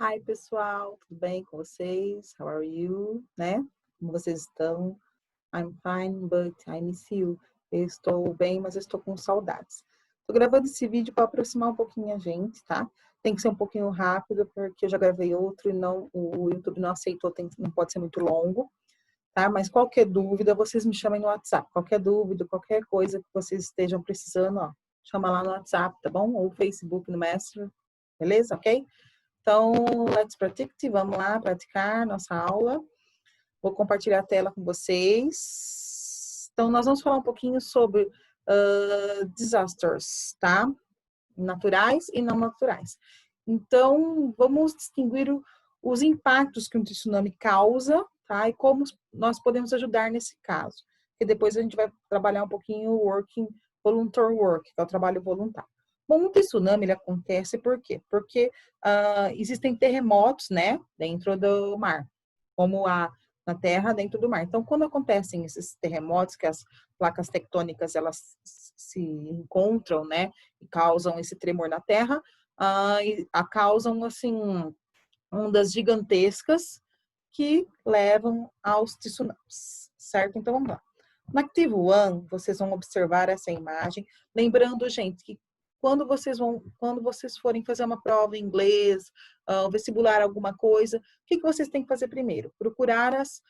Hi, pessoal, tudo bem com vocês? How are you? Né? Como vocês estão? I'm fine, but I miss you. Eu estou bem, mas eu estou com saudades. Estou gravando esse vídeo para aproximar um pouquinho a gente, tá? Tem que ser um pouquinho rápido, porque eu já gravei outro e o YouTube não aceitou, não pode ser muito longo, tá? Mas qualquer dúvida, vocês me chamem no WhatsApp. Qualquer dúvida, qualquer coisa que vocês estejam precisando, ó, chama lá no WhatsApp, tá bom? Ou Facebook no Messenger, beleza? Ok? Então, let's practice, vamos lá praticar nossa aula. Vou compartilhar a tela com vocês. Então, nós vamos falar um pouquinho sobre disasters, tá? Naturais e não naturais. Então, vamos distinguir os impactos que um tsunami causa, tá? E como nós podemos ajudar nesse caso. E depois a gente vai trabalhar um pouquinho o volunteer work, que é o trabalho voluntário. Bom, um tsunami ele acontece por quê? Porque existem terremotos, né, dentro do mar, como na terra, dentro do mar. Então, quando acontecem esses terremotos, que as placas tectônicas elas se encontram, né, e causam esse tremor na terra, causam assim ondas gigantescas que levam aos tsunamis, certo? Então vamos lá. No Active One, vocês vão observar essa imagem, lembrando, gente, que quando vocês forem fazer uma prova em inglês, vestibular alguma coisa, o que vocês têm que fazer primeiro? Procurar as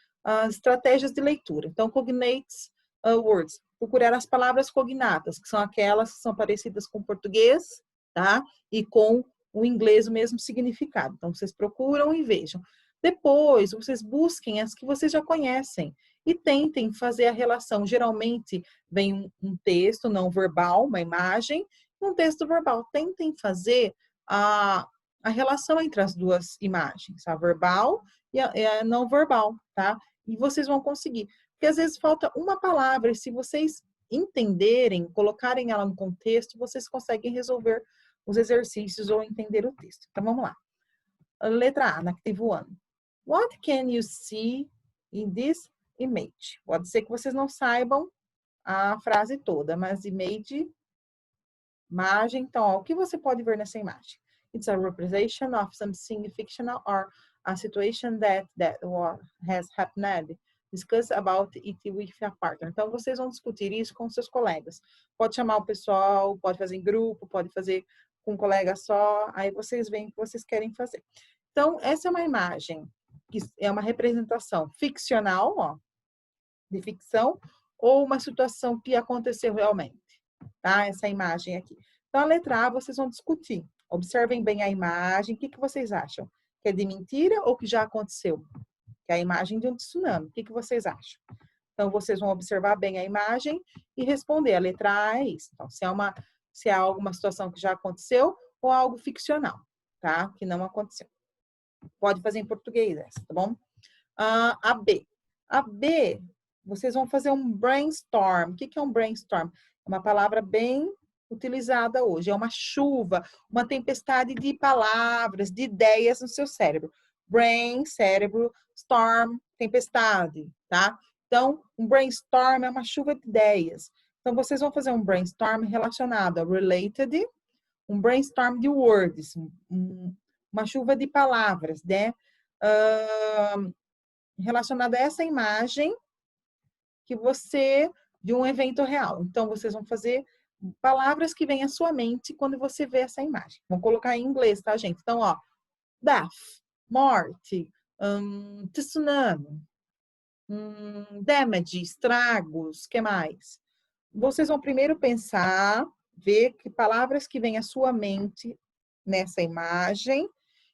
estratégias de leitura. Então, cognates words, procurar as palavras cognatas, que são aquelas que são parecidas com o português, tá? E com o inglês o mesmo significado. Então, vocês procuram e vejam. Depois, vocês busquem as que vocês já conhecem e tentem fazer a relação. Geralmente, vem um texto não verbal, uma imagem, um texto verbal. Tentem fazer a relação entre as duas imagens, a verbal e a não verbal, tá? E vocês vão conseguir. Porque às vezes falta uma palavra, e se vocês entenderem, colocarem ela no contexto, vocês conseguem resolver os exercícios ou entender o texto. Então, vamos lá. Letra A, na Active One. What can you see in this image? Pode ser que vocês não saibam a frase toda, mas imagem, então, ó, o que você pode ver nessa imagem? It's a representation of something fictional or a situation that has happened. Discuss about it with a partner. Então, vocês vão discutir isso com seus colegas. Pode chamar o pessoal, pode fazer em grupo, pode fazer com um colega só, aí vocês veem o que vocês querem fazer. Então, essa é uma imagem, que é uma representação ficcional, ó, de ficção, ou uma situação que aconteceu realmente, tá? Essa imagem aqui. Então, a letra A, vocês vão discutir. Observem bem a imagem. O que vocês acham? Que é de mentira ou que já aconteceu? Que é a imagem de um tsunami. O que vocês acham? Então, vocês vão observar bem a imagem e responder. A letra A é isso. Então, se é alguma situação que já aconteceu ou algo ficcional, tá? Que não aconteceu. Pode fazer em português essa, tá bom? A B. A B, vocês vão fazer um brainstorm. O que é um brainstorm? É uma palavra bem utilizada hoje. É uma chuva, uma tempestade de palavras, de ideias no seu cérebro. Brain, cérebro, storm, tempestade, tá? Então, um brainstorm é uma chuva de ideias. Então, vocês vão fazer um brainstorm relacionado a related, um brainstorm de words, uma chuva de palavras, né? Relacionada a essa imagem de um evento real. Então, vocês vão fazer palavras que vêm à sua mente quando você vê essa imagem. Vou colocar em inglês, tá, gente? Então, ó, death, morte, tsunami, damage, estragos, que mais? Vocês vão primeiro pensar, ver que palavras que vêm à sua mente nessa imagem,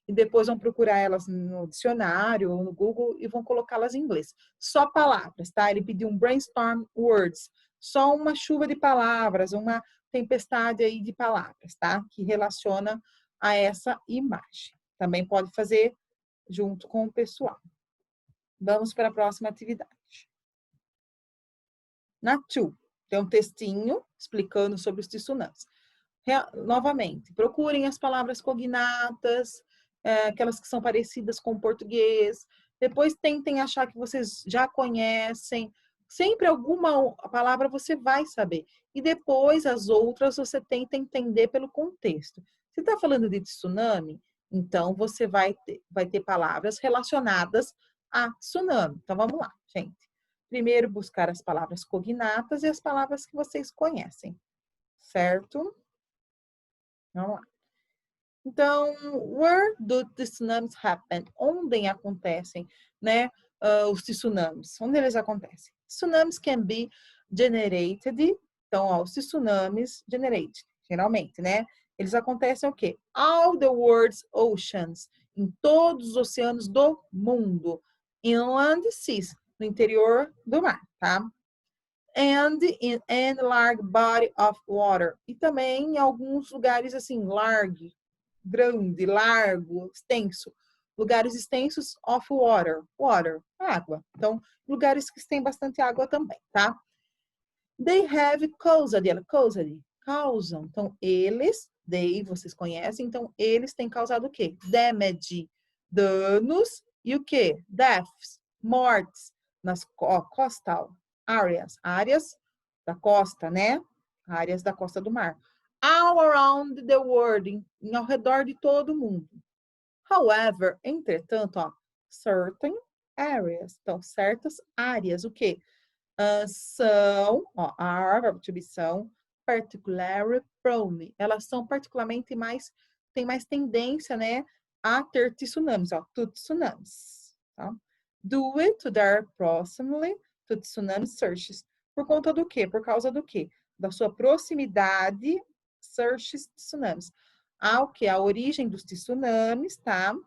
e depois vão procurar elas no dicionário ou no Google e vão colocá-las em inglês. Só palavras, tá? Ele pediu um brainstorm words, só uma chuva de palavras, uma tempestade aí de palavras, tá? Que relaciona a essa imagem. Também pode fazer junto com o pessoal. Vamos para a próxima atividade. Na 2, tem um textinho explicando sobre os tsunamis. Novamente, procurem as palavras cognatas, aquelas que são parecidas com o português. Depois tentem achar que vocês já conhecem. Sempre alguma palavra você vai saber. E depois as outras você tenta entender pelo contexto. Se está falando de tsunami, Então, você vai ter palavras relacionadas a tsunami. Então, vamos lá, gente. Primeiro, buscar as palavras cognatas e as palavras que vocês conhecem, certo? Vamos lá. Então, where do tsunamis happen? Onde acontecem, né, os tsunamis? Onde eles acontecem? Tsunamis can be generated. Então, ó, os tsunamis generated, geralmente, né? Eles acontecem o quê? All the world's oceans, em todos os oceanos do mundo. Inland seas, no interior do mar, tá? And in a large body of water. E também em alguns lugares assim, large, grande, largo, extenso. Lugares extensos of water. Water, água. Então, lugares que têm bastante água também, tá? They have caused, causam. Então, eles, vocês conhecem, então, eles têm causado o quê? Damage, danos, e o quê? Deaths, mortes, nas coastal areas, áreas da costa, né? Áreas da costa do mar. All around the world, ao redor de todo o mundo. However, entretanto, ó, certain areas, então, certas áreas, o quê? São, ó, are, verbo to be, são, particularly prone. Elas são particularmente tem mais tendência, né, a ter tsunamis, ó, to tsunamis, tá? Due to their proximity to tsunami surges. Por conta do quê? Por causa do quê? Da sua proximidade, surges, tsunamis. Ao que? A origem dos tsunamis, tá? O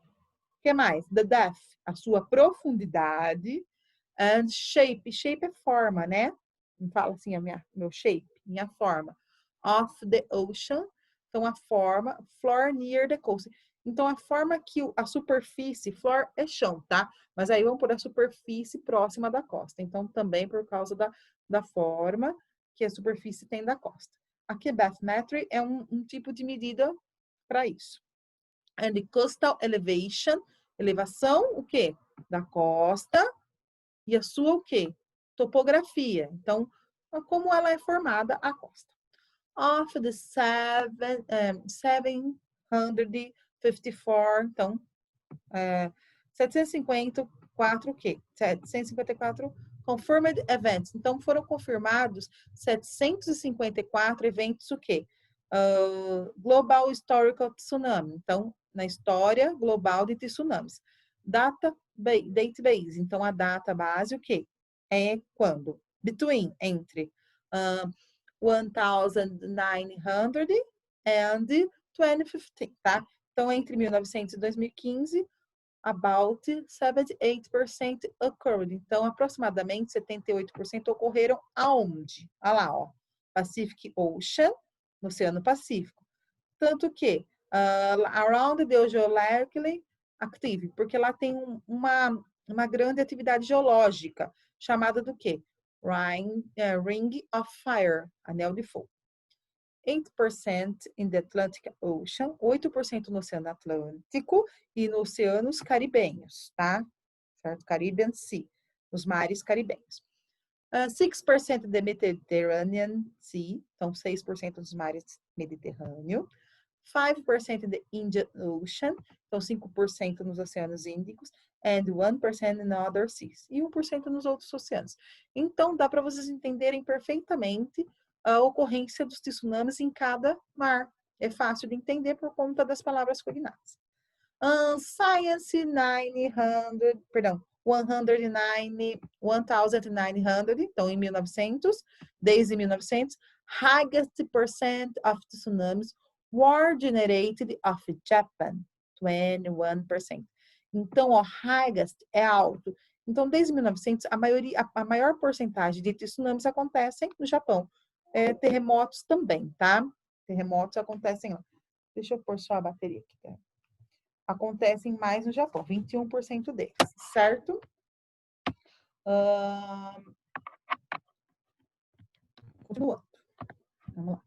que mais? The depth, a sua profundidade. And shape, shape é forma, né? Me fala assim, meu shape, minha forma. Of the ocean, então a forma, floor near the coast. Então a forma que a superfície, floor é chão, tá? Mas aí vamos por a superfície próxima da costa. Então também por causa da forma que a superfície tem da costa. Aqui bathymetry é um tipo de medida para isso. And the coastal elevation, elevação, o quê? Da costa. E a sua o quê? Topografia. Então, como ela é formada a costa. Of the 754, então, 754 o quê? 754 confirmed events. Então, foram confirmados 754 eventos o quê? Global Historical Tsunami. Então, na história global de tsunamis. Database. Então, a data base, o quê? É quando? Between, entre 1900 and 2015, tá? Então, entre 1900 e 2015, about 78% occurred. Então, aproximadamente 78% ocorreram aonde? Olha lá, ó. Pacific Ocean, no Oceano Pacífico. Tanto que, around the geologically active, porque lá tem uma grande atividade geológica, chamada do quê? Ring of Fire, Anel de Fogo. 8% in the Atlantic Ocean, 8% no Oceano Atlântico e nos oceanos caribenhos, tá? Certo? Caribbean Sea, nos mares caribenhos. 6% in the Mediterranean Sea, então 6% dos mares Mediterrâneo. 5% in the Indian Ocean, então 5% nos oceanos Índicos, and 1% in other seas, e 1% nos outros oceanos. Então, dá para vocês entenderem perfeitamente a ocorrência dos tsunamis em cada mar. É fácil de entender por conta das palavras cognatas. Science 900, perdão, 1900, então em 1900, desde 1900, highest percent of tsunamis were generated of Japan, 21%. Então, o highest é alto. Então, desde 1900, a maior porcentagem de tsunamis acontecem no Japão. Terremotos também, tá? Terremotos acontecem lá. Deixa eu pôr só a bateria aqui, tá? Acontecem mais no Japão, 21% deles, certo? Continuando. Vamos lá.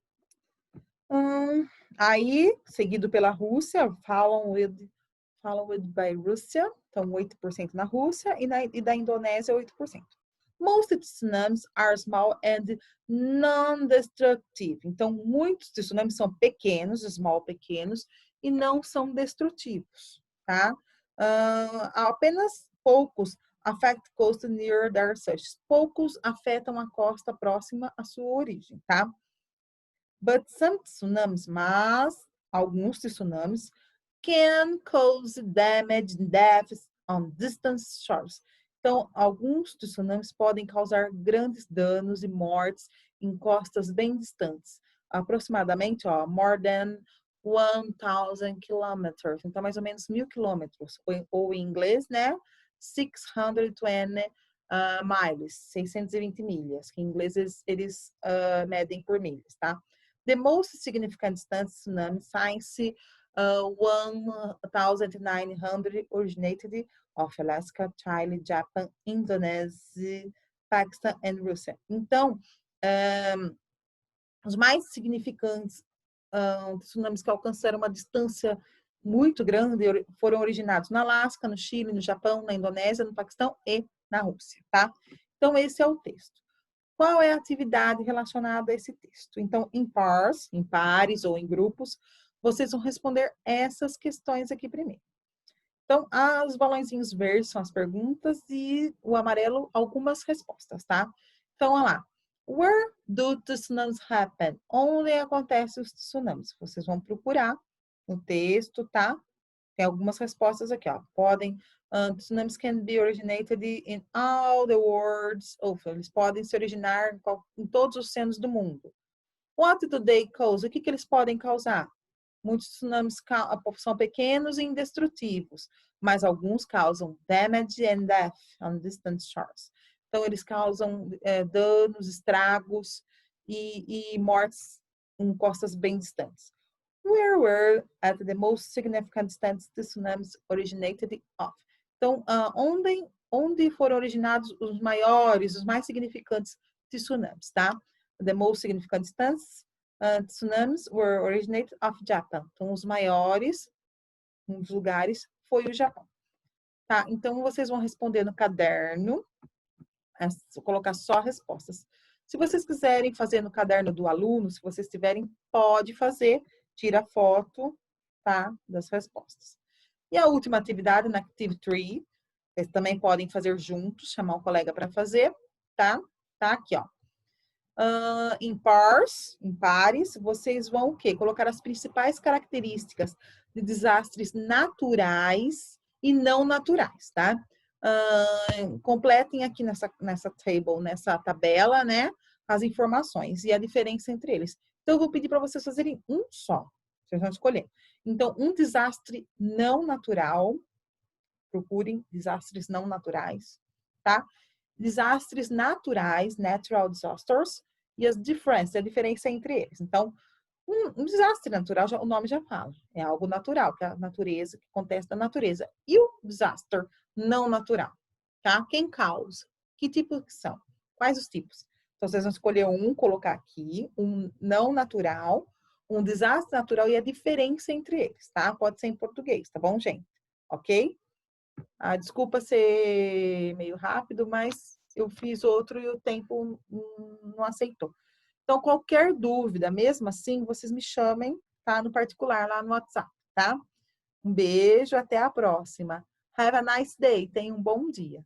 Aí, seguido pela Rússia, followed by Rússia, então 8% na Rússia, e da Indonésia, 8%. Most tsunamis are small and non-destructive. Então, muitos tsunamis são pequenos, small, pequenos, e não são destrutivos, tá? Apenas poucos affect coast near their source. Poucos afetam a costa próxima à sua origem, tá? But some tsunamis, mas alguns tsunamis can cause damage and deaths on distant shores. Então, alguns tsunamis podem causar grandes danos e mortes em costas bem distantes, aproximadamente, more than 1,000 kilometers. Então, mais ou menos 1.000 quilômetros, ou em inglês, né? 620 miles, 620 milhas, que em inglês eles medem por milhas, tá? The most significant tsunami signs 1,900 originated of Alaska, Chile, Japan, Indonésia, Paquistão e Rússia. Então, os mais significantes tsunamis que alcançaram uma distância muito grande foram originados na Alasca, no Chile, no Japão, na Indonésia, no Paquistão e na Rússia, tá? Então, esse é o texto. Qual é a atividade relacionada a esse texto? Então, em pares ou em grupos, vocês vão responder essas questões aqui primeiro. Então, os balãozinhos verdes são as perguntas e o amarelo, algumas respostas, tá? Então, olha lá. Where do tsunamis happen? Onde acontecem os tsunamis? Vocês vão procurar no texto, tá? Tem algumas respostas aqui, ó. Tsunamis can be originated in all the worlds. Eles podem se originar em todos os oceanos do mundo. What do they cause? O que eles podem causar? Muitos tsunamis são pequenos e indestrutivos, mas alguns causam damage and death on distant shores. Então, eles causam danos, estragos e mortes em costas bem distantes. Where were at the most significant distance the tsunamis originated of? Então, onde foram originados os maiores, os mais significantes tsunamis, tá? The most significant distance tsunamis were originated of Japan. Então, os maiores, um dos lugares, foi o Japão. Tá? Então, vocês vão responder no caderno, vou colocar só respostas. Se vocês quiserem fazer no caderno do aluno, se vocês tiverem, pode fazer, tira foto, tá? Das respostas. E a última atividade, na Active 3, vocês também podem fazer juntos, chamar um colega para fazer, tá? Tá aqui, ó. Em pares, vocês vão o quê? Colocar as principais características de desastres naturais e não naturais, tá? Completem aqui nessa tabela, né? As informações e a diferença entre eles. Então, eu vou pedir para vocês fazerem um só. Vocês vão escolher. Então, um desastre não natural. Procurem desastres não naturais, tá? Desastres naturais, natural disasters, e a diferença entre eles. Então, um desastre natural, o nome já fala, é algo natural, que é a natureza, que acontece da natureza. E o desastre não natural, tá? Quem causa? Que tipo que são? Quais os tipos? Então, vocês vão escolher colocar aqui, um não natural, um desastre natural e a diferença entre eles, tá? Pode ser em português, tá bom, gente? Ok? Desculpa ser meio rápido, mas eu fiz outro e o tempo não aceitou. Então, qualquer dúvida, mesmo assim, vocês me chamem, tá? No particular, lá no WhatsApp, tá? Um beijo, até a próxima. Have a nice day. Tenha um bom dia.